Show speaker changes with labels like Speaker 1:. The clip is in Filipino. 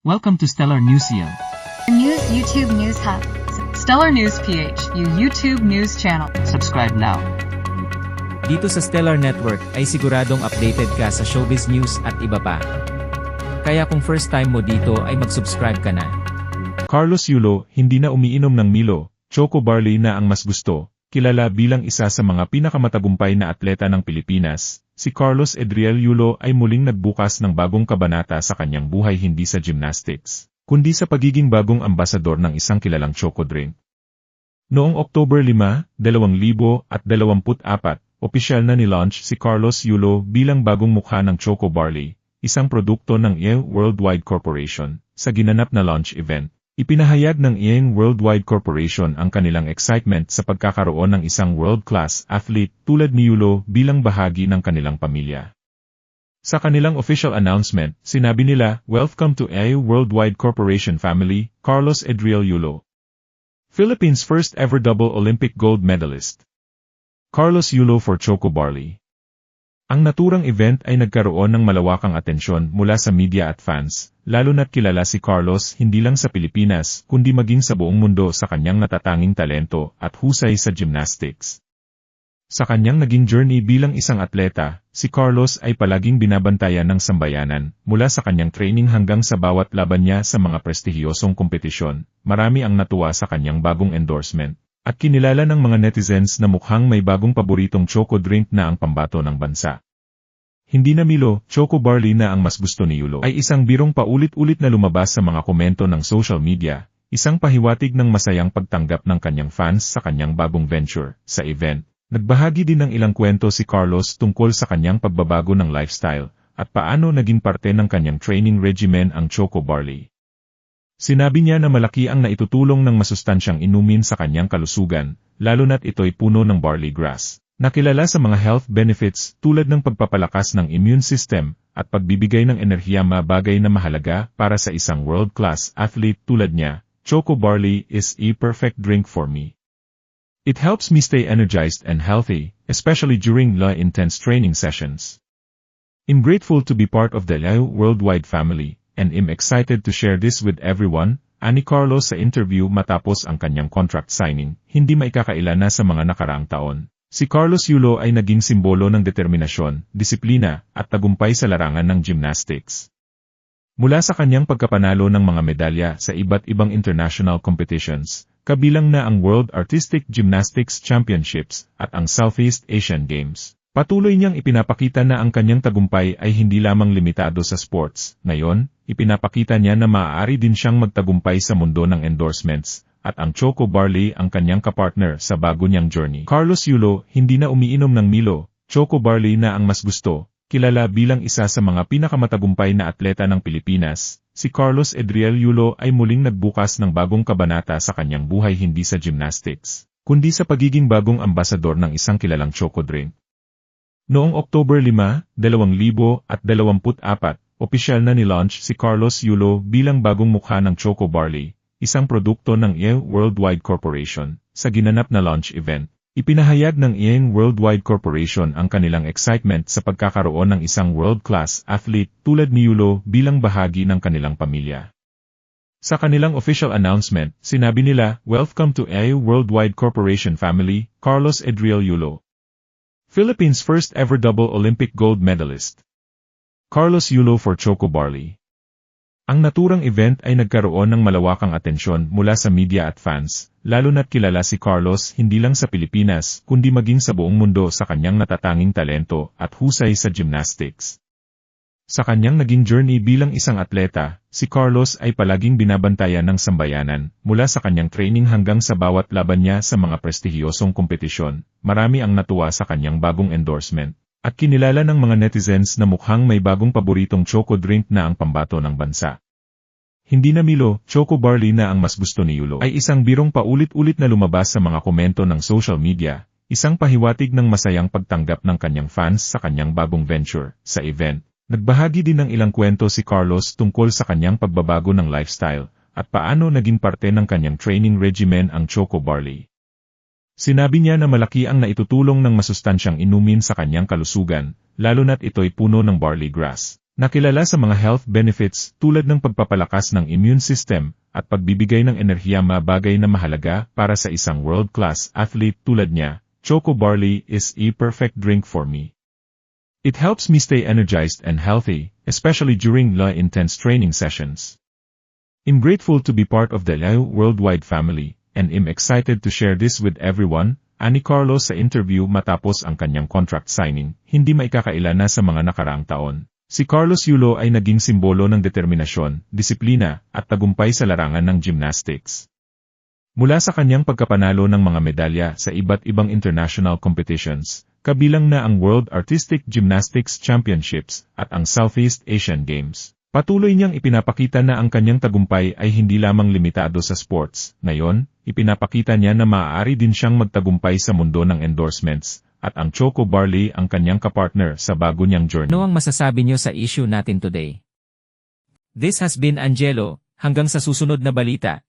Speaker 1: Welcome to Stellar Newsium.
Speaker 2: News YouTube News Hub.
Speaker 3: Stellar News PH, YouTube news channel.
Speaker 1: Subscribe now.
Speaker 4: Dito sa Stellar Network ay siguradong updated ka sa showbiz news at iba pa. Kaya kung first time mo dito ay mag-subscribe ka na.
Speaker 5: Carlos Yulo, hindi na umiinom ng Milo, Choco Barley na ang mas gusto. Kilala bilang isa sa mga pinakamatagumpay na atleta ng Pilipinas, si Carlos Edriel Yulo ay muling nagbukas ng bagong kabanata sa kanyang buhay, hindi sa gymnastics, kundi sa pagiging bagong ambasador ng isang kilalang choco drink. Noong October 5, 2024, opisyal na nilaunch si Carlos Yulo bilang bagong mukha ng Choco Barley, isang produkto ng Yale Worldwide Corporation. Sa ginanap na launch event, ipinahayag ng Yale Worldwide Corporation ang kanilang excitement sa pagkakaroon ng isang world-class athlete tulad ni Yulo bilang bahagi ng kanilang pamilya. Sa kanilang official announcement, sinabi nila, "Welcome to Yale Worldwide Corporation family, Carlos Edriel Yulo. Philippines' first ever double Olympic gold medalist. Carlos Yulo for Choco Barley." Ang naturang event ay nagkaroon ng malawakang atensyon mula sa media at fans, lalo na't kilala si Carlos hindi lang sa Pilipinas kundi maging sa buong mundo sa kanyang natatanging talento at husay sa gymnastics. Sa kanyang naging journey bilang isang atleta, si Carlos ay palaging binabantayan ng sambayanan, mula sa kanyang training hanggang sa bawat laban niya sa mga prestihiyosong kompetisyon. Marami ang natuwa sa kanyang bagong endorsement, at kinilala ng mga netizens na mukhang may bagong paboritong choco drink na ang pambato ng bansa. Hindi na Milo, Choco Barley na ang mas gusto ni Yulo ay isang birong paulit-ulit na lumabas sa mga komento ng social media, isang pahiwatig ng masayang pagtanggap ng kanyang fans sa kanyang bagong venture. Sa event, nagbahagi din ng ilang kwento si Carlos tungkol sa kanyang pagbabago ng lifestyle, at paano naging parte ng kanyang training regimen ang Choco Barley. Sinabi niya na malaki ang naitutulong ng masustansyang inumin sa kanyang kalusugan, lalo na't ito'y puno ng barley grass, nakilala sa mga health benefits tulad ng pagpapalakas ng immune system at pagbibigay ng enerhiya, bagay na mahalaga para sa isang world-class athlete tulad niya. Choco Barley is a perfect drink for me. It helps me stay energized and healthy, especially during intense training sessions. I'm grateful to be part of the Yale Worldwide family, and I'm excited to share this with everyone, ani Carlos sa interview matapos ang kanyang contract signing. Hindi maikakaila na sa mga nakaraang taon, si Carlos Yulo ay naging simbolo ng determinasyon, disiplina, at tagumpay sa larangan ng gymnastics. Mula sa kanyang pagkapanalo ng mga medalya sa iba't ibang international competitions, kabilang na ang World Artistic Gymnastics Championships at ang Southeast Asian Games, patuloy niyang ipinapakita na ang kanyang tagumpay ay hindi lamang limitado sa sports. Ngayon, ipinapakita niya na maaari din siyang magtagumpay sa mundo ng endorsements, at ang Choco Barley ang kanyang kapartner sa bago niyang journey. Carlos Yulo, hindi na umiinom ng Milo, Choco Barley na ang mas gusto. Kilala bilang isa sa mga pinakamatagumpay na atleta ng Pilipinas, si Carlos Edriel Yulo ay muling nagbukas ng bagong kabanata sa kanyang buhay, hindi sa gymnastics, kundi sa pagiging bagong ambasador ng isang kilalang choco drink. Noong October 5, 2024, opisyal na nilaunch si Carlos Yulo bilang bagong mukha ng Choco Barley, isang produkto ng Yale Worldwide Corporation. Sa ginanap na launch event, ipinahayag ng Yale Worldwide Corporation ang kanilang excitement sa pagkakaroon ng isang world-class athlete tulad ni Yulo bilang bahagi ng kanilang pamilya. Sa kanilang official announcement, sinabi nila, "Welcome to Yale Worldwide Corporation family, Carlos Edriel Yulo. Philippines' first ever double Olympic gold medalist. Carlos Yulo for Choco Barley." Ang naturang event ay nagkaroon ng malawakang atensyon mula sa media at fans, lalo na't kilala si Carlos hindi lang sa Pilipinas kundi maging sa buong mundo sa kanyang natatanging talento at husay sa gymnastics. Sa kanyang naging journey bilang isang atleta, si Carlos ay palaging binabantayan ng sambayanan, mula sa kanyang training hanggang sa bawat laban niya sa mga prestihiyosong kompetisyon. Marami ang natuwa sa kanyang bagong endorsement, at kinilala ng mga netizens na mukhang may bagong paboritong choco drink na ang pambato ng bansa. Hindi na Milo, Choco Barley na ang mas gusto ni Yulo ay isang birong paulit-ulit na lumabas sa mga komento ng social media, isang pahiwatig ng masayang pagtanggap ng kanyang fans sa kanyang bagong venture. Sa event, nagbahagi din ng ilang kwento si Carlos tungkol sa kanyang pagbabago ng lifestyle, at paano naging parte ng kanyang training regimen ang Choco Barley. Sinabi niya na malaki ang naitutulong ng masustansyang inumin sa kanyang kalusugan, lalo na't ito'y puno ng barley grass, Nakilala sa mga health benefits tulad ng pagpapalakas ng immune system at pagbibigay ng enerhiya, bagay na mahalaga para sa isang world-class athlete tulad niya. Choco Barley is a perfect drink for me. It helps me stay energized and healthy, especially during intense training sessions. I'm grateful to be part of the worldwide family, and I'm excited to share this with everyone. Ani Carlos sa interview matapos ang kanyang contract signing, hindi maikakaila na sa mga nakaraang taon. Si Carlos Yulo ay naging simbolo ng determinasyon, disiplina, at tagumpay sa larangan ng gymnastics. Mula sa kanyang pagkapanalo ng mga medalya sa iba't ibang international competitions, kabilang na ang World Artistic Gymnastics Championships at ang Southeast Asian Games, patuloy niyang ipinapakita na ang kanyang tagumpay ay hindi lamang limitado sa sports. Ngayon, ipinapakita niya na maaari din siyang magtagumpay sa mundo ng endorsements, at ang Choco Barley ang kanyang kapartner sa bago niyang journey.
Speaker 4: Ano ang masasabi niyo sa issue natin today? This has been Angelo. Hanggang sa susunod na balita.